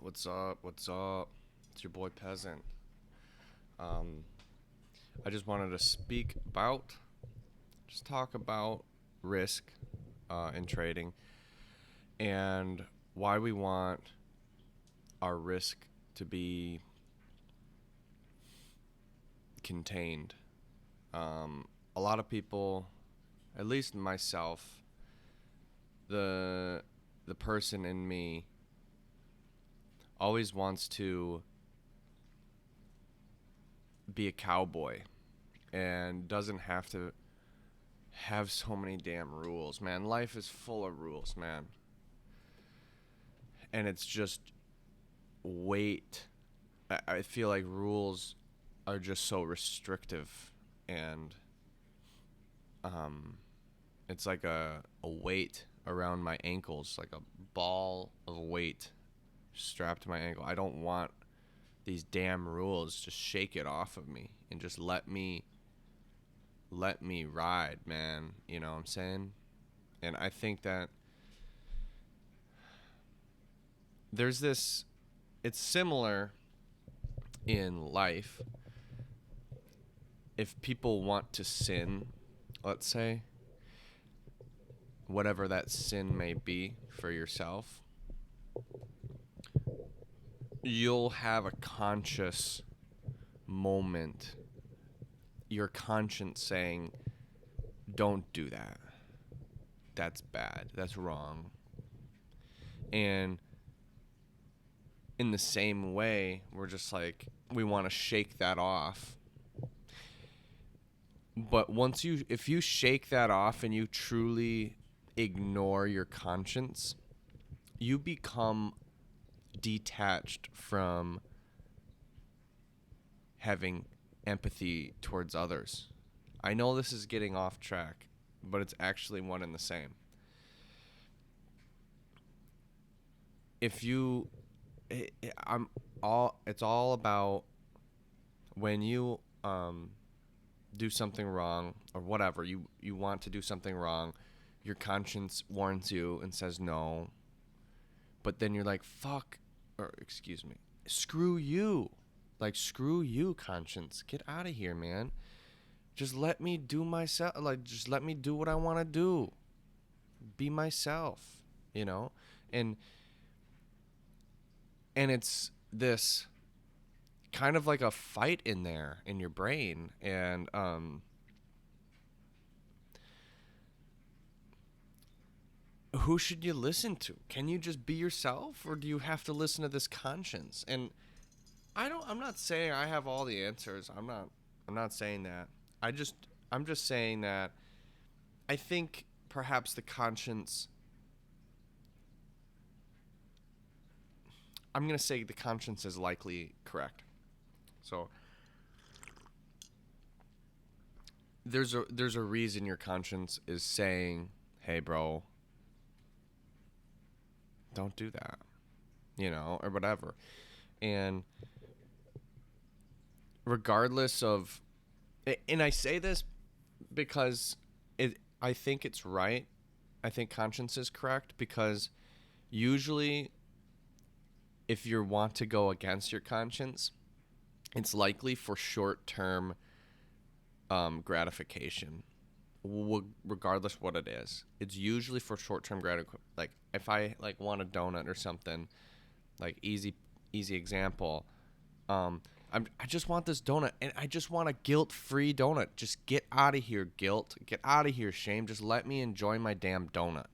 What's up? What's up? It's your boy Peasant. Um, I just wanted to talk about risk in trading and why we want our risk to be contained. A lot of people, at least myself, the the person in me always wants to be a cowboy and doesn't have to have so many damn rules, man. Life is full of rules, man. And it's just weight. I feel like rules are just so restrictive, and um, it's like a weight around my ankles, like a ball of weight strapped to my ankle. I don't want these damn rules. Just shake it off of me and just let me ride, man. You know what I'm saying? And I think that there's this, it's similar in life. If people want to sin, let's say, whatever that sin may be for yourself, you'll have a conscious moment, your conscience saying, don't do that. That's bad. That's wrong. And in the same way, we're just like, we want to shake that off. But if you shake that off and you truly ignore your conscience, you become detached from having empathy towards others. I know this is getting off track, but it's actually one and the same. If you, it's all about when you do something wrong or whatever, you want to do something wrong, your conscience warns you and says no, but then you're like, fuck, or excuse me, screw you. Like, screw you, conscience. Get out of here, man. Just let me do myself. Like, just let me do what I want to do. Be myself, you know? And it's this kind of like a fight in there in your brain. And who should you listen to? Can you just be yourself, or do you have to listen to this conscience? And I'm not saying I have all the answers. I'm not saying that. I'm just saying that I think perhaps the conscience, I'm going to say the conscience is likely correct. So there's a reason your conscience is saying, "Hey bro, don't do that." You know, or whatever. And regardless of, and I say this because I think it's right. I think conscience is correct because usually if you want to go against your conscience, it's likely for short-term gratification, regardless what it is. It's usually for short-term gratification. Like if I like want a donut or something, like easy example. I just want this donut, and I just want a guilt-free donut. Just get out of here, guilt. Get out of here, shame. Just let me enjoy my damn donut.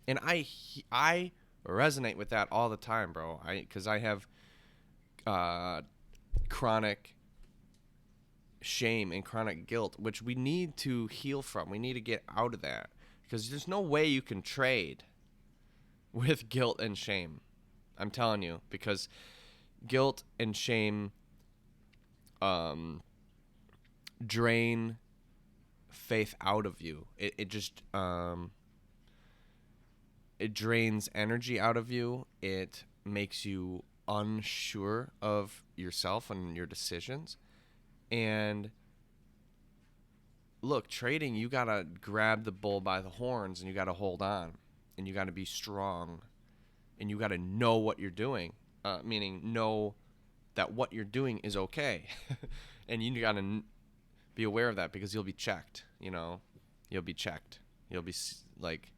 And I resonate with that all the time, bro. Because I have chronic shame and chronic guilt, which we need to heal from. We need to get out of that because there's no way you can trade with guilt and shame. I'm telling you, because guilt and shame drain faith out of you. It just it drains energy out of you. It makes you unsure of yourself and your decisions. And look, trading, you got to grab the bull by the horns and you got to hold on and you got to be strong and you got to know what you're doing. meaning know that what you're doing is okay. And you got to be aware of that, because you'll be checked, you'll be checked. You'll be like,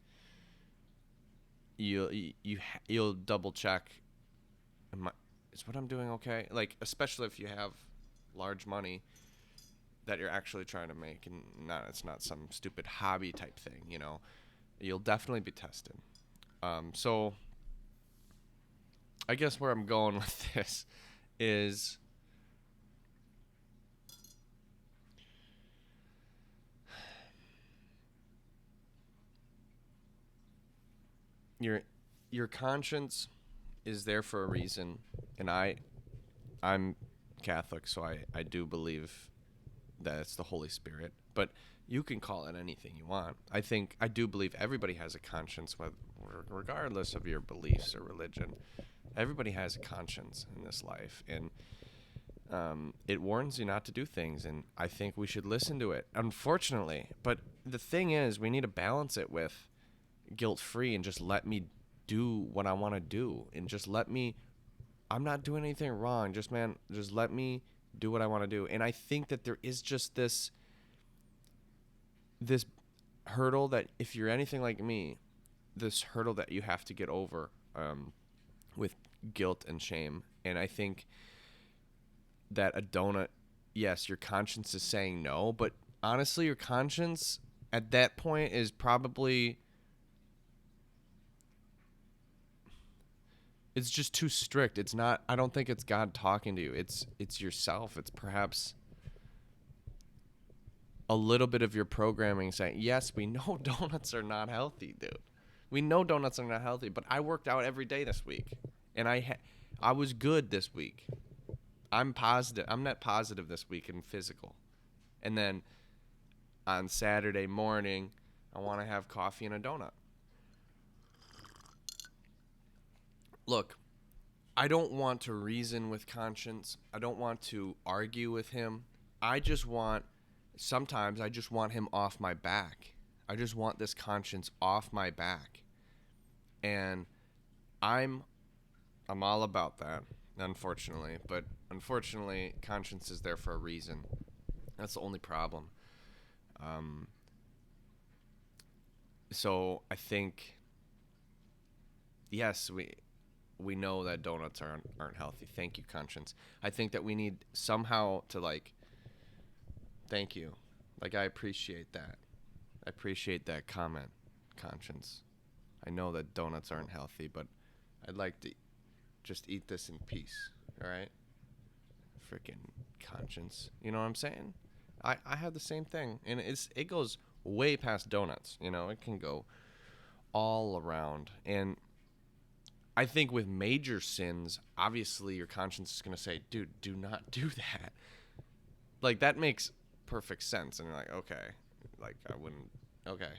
you'll double check. Is what I'm doing okay? Like, especially if you have large money that you're actually trying to make, and it's not some stupid hobby type thing, you'll definitely be tested. So I guess where I'm going with this is, your conscience is there for a reason, and I'm Catholic, so I do believe that it's the Holy Spirit, but you can call it anything you want. I do believe everybody has a conscience, regardless of your beliefs or religion. Everybody has a conscience in this life, and it warns you not to do things, and I think we should listen to it, unfortunately. But the thing is, we need to balance it with guilt-free, and just let me do what I want to do, and just I'm not doing anything wrong. Just let me do what I want to do. And I think that there is just this hurdle that, if you're anything like me, this hurdle that you have to get over with guilt and shame. And I think that a donut, yes, your conscience is saying no, but honestly, your conscience at that point is probably, it's just too strict. It's not, I don't think it's God talking to you. It's yourself. It's perhaps a little bit of your programming saying, yes, we know donuts are not healthy, dude. We know donuts are not healthy, but I worked out every day this week, and I was good this week. I'm positive. I'm net positive this week in physical. And then on Saturday morning, I want to have coffee and a donut. Look, I don't want to reason with conscience. I don't want to argue with him. Sometimes I just want him off my back. I just want this conscience off my back. And I'm all about that, unfortunately. But unfortunately, conscience is there for a reason. That's the only problem. So I think, yes, we know that donuts aren't healthy. Thank you, conscience. I think that we need somehow to thank you. I appreciate that. I appreciate that comment, conscience. I know that donuts aren't healthy, but I'd like to just eat this in peace. All right? Freaking conscience. You know what I'm saying? I have the same thing, and it goes way past donuts. It can go all around. And I think with major sins, obviously your conscience is going to say, dude, do not do that. That makes perfect sense. And you're like, okay. I wouldn't, okay.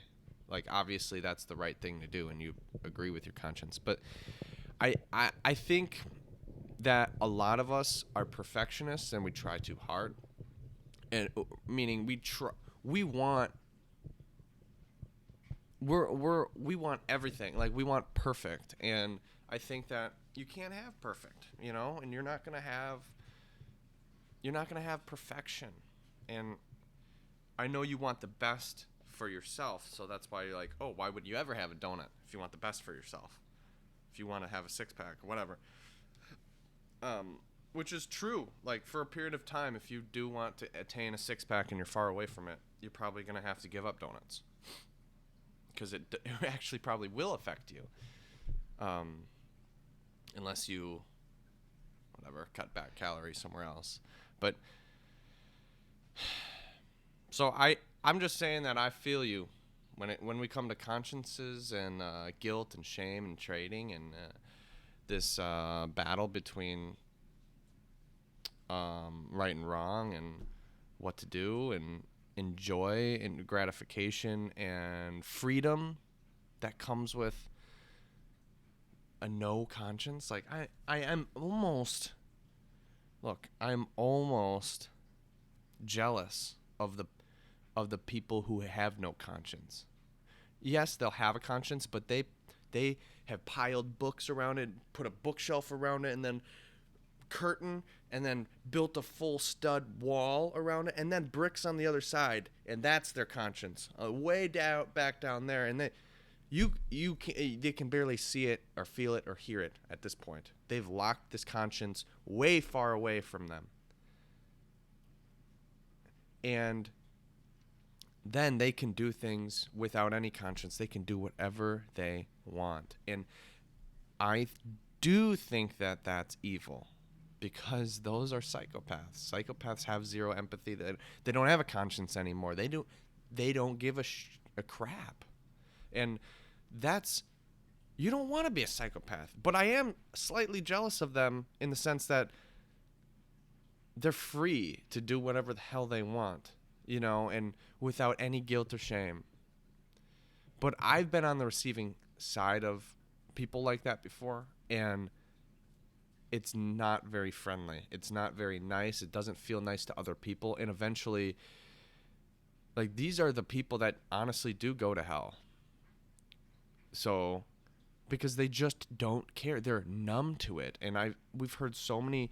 Obviously that's the right thing to do, and you agree with your conscience. But I think that a lot of us are perfectionists, and we try too hard. And meaning we want everything. We want perfect. And I think that you can't have perfect, and you're not going to have perfection. And I know you want the best for yourself, so that's why you're like, oh, why would you ever have a donut if you want the best for yourself? If you want to have a six-pack or whatever. Which is true. For a period of time, if you do want to attain a six-pack and you're far away from it, you're probably going to have to give up donuts. Because it actually probably will affect you. Unless you, cut back calories somewhere else. But, so I'm just saying that I feel you when we come to consciences and guilt and shame and trading and this battle between right and wrong and what to do and joy and gratification and freedom that comes with a no conscience. I'm almost jealous of the people who have no conscience. Yes, they'll have a conscience, but they They have piled books around it, put a bookshelf around it, and then curtain, and then built a full stud wall around it, and then bricks on the other side, and that's their conscience, way down back down there, and they can barely see it or feel it or hear it at this point. They've locked this conscience way far away from them, and then they can do things without any conscience. They can do whatever they want, and I do think that that's evil. Because those are psychopaths. Psychopaths have zero empathy. They don't have a conscience anymore. They don't give a crap. And you don't want to be a psychopath. But I am slightly jealous of them in the sense that they're free to do whatever the hell they want, and without any guilt or shame. But I've been on the receiving side of people like that before, and it's not very friendly. It's not very nice. It doesn't feel nice to other people. And eventually, like, these are the people that honestly do go to hell. So, because they just don't care. They're numb to it. And I've seen so many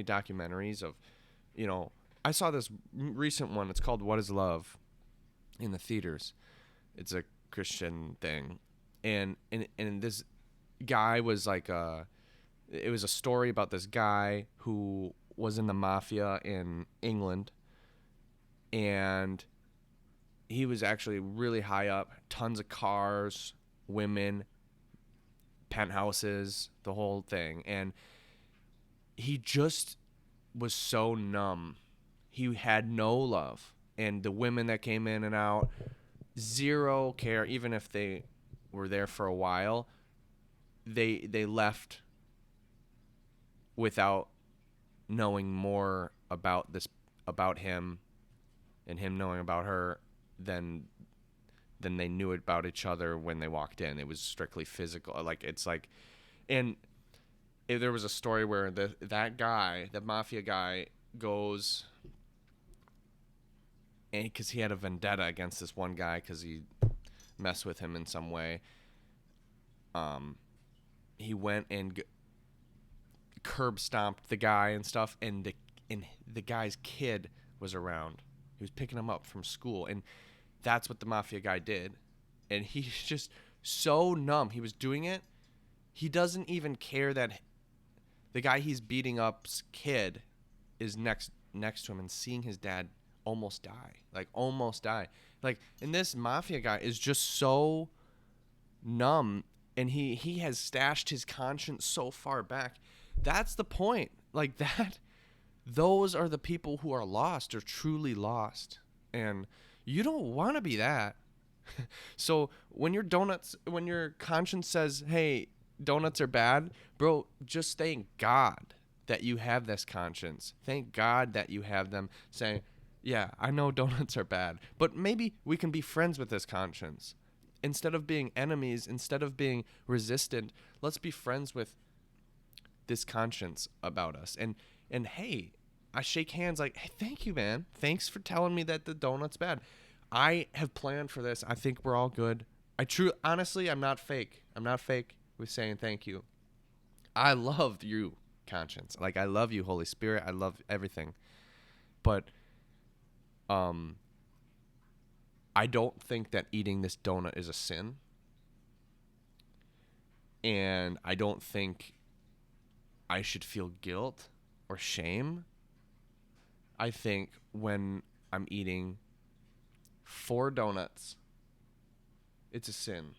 documentaries of, I saw this recent one. It's called What is Love in the theaters. It's a Christian thing. And this guy was like it was a story about this guy who was in the mafia in England, and he was actually really high up, tons of cars, women, penthouses, the whole thing. And he just was so numb. He had no love. And the women that came in and out, zero care. Even if they were there for a while, they left without knowing more about him, and him knowing about her than they knew about each other when they walked in. It was strictly physical. And there was a story where that guy, the mafia guy, goes, and because he had a vendetta against this one guy because he messed with him in some way, he went and curb stomped the guy and stuff, and the guy's kid was around. He was picking him up from school, and that's what the mafia guy did. And he's just so numb. He was doing it. He doesn't even care that the guy he's beating up's kid is next to him and seeing his dad almost die. And this mafia guy is just so numb, and he has stashed his conscience so far back. That's the point. Those are the people who are lost or truly lost. And you don't want to be that. So when your conscience says, hey, donuts are bad, bro, just thank God that you have this conscience. Thank God that you have them saying, yeah, I know donuts are bad, but maybe we can be friends with this conscience. Instead of being enemies, instead of being resistant, let's be friends with this conscience about us. And hey, I shake hands like, hey, thank you, man. Thanks for telling me that the donut's bad. I have planned for this. I think we're all good. Honestly, I'm not fake. I'm not fake with saying thank you. I love you, conscience. I love you, Holy Spirit. I love everything. But I don't think that eating this donut is a sin. And I don't think I should feel guilt or shame. I think when I'm eating 4 donuts, it's a sin.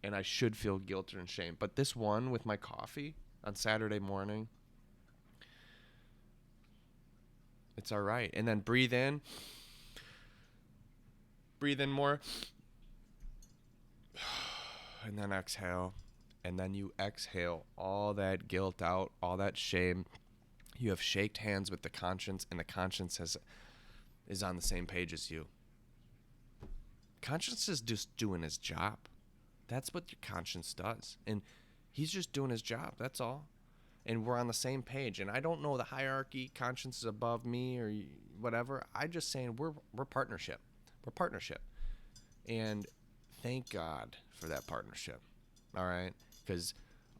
And I should feel guilt and shame. But this one with my coffee on Saturday morning, it's all right. And then breathe in more, and then exhale. And then you exhale all that guilt out, all that shame. You have shaked hands with the conscience, and the conscience is on the same page as you. Conscience is just doing his job. That's what your conscience does. And he's just doing his job. That's all. And we're on the same page. And I don't know the hierarchy. Conscience is above me or whatever. I'm just saying we're partnership. We're partnership. And thank God for that partnership. All right, because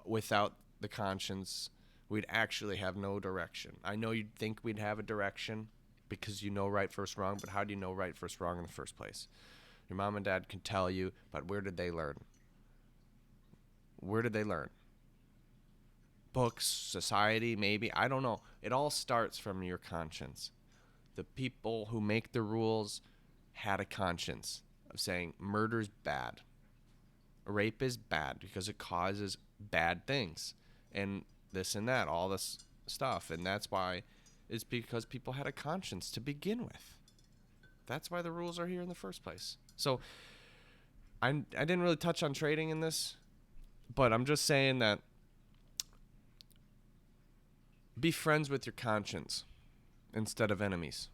without the conscience, we'd actually have no direction. I know you'd think we'd have a direction because you know right first wrong, but how do you know right first wrong in the first place? Your mom and dad can tell you, but where did they learn? Where did they learn? Books, society, maybe. I don't know. It all starts from your conscience. The people who make the rules had a conscience of saying murder's bad. Rape is bad because it causes bad things. And this and that, all this stuff. And that's why it's because people had a conscience to begin with. That's why the rules are here in the first place. So I didn't really touch on trading in this, but I'm just saying that be friends with your conscience instead of enemies.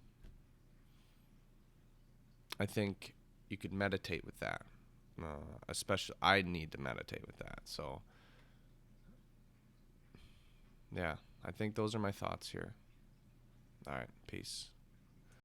I think you could meditate with that. Especially, I need to meditate with that. So, yeah, I think those are my thoughts here. All right, peace.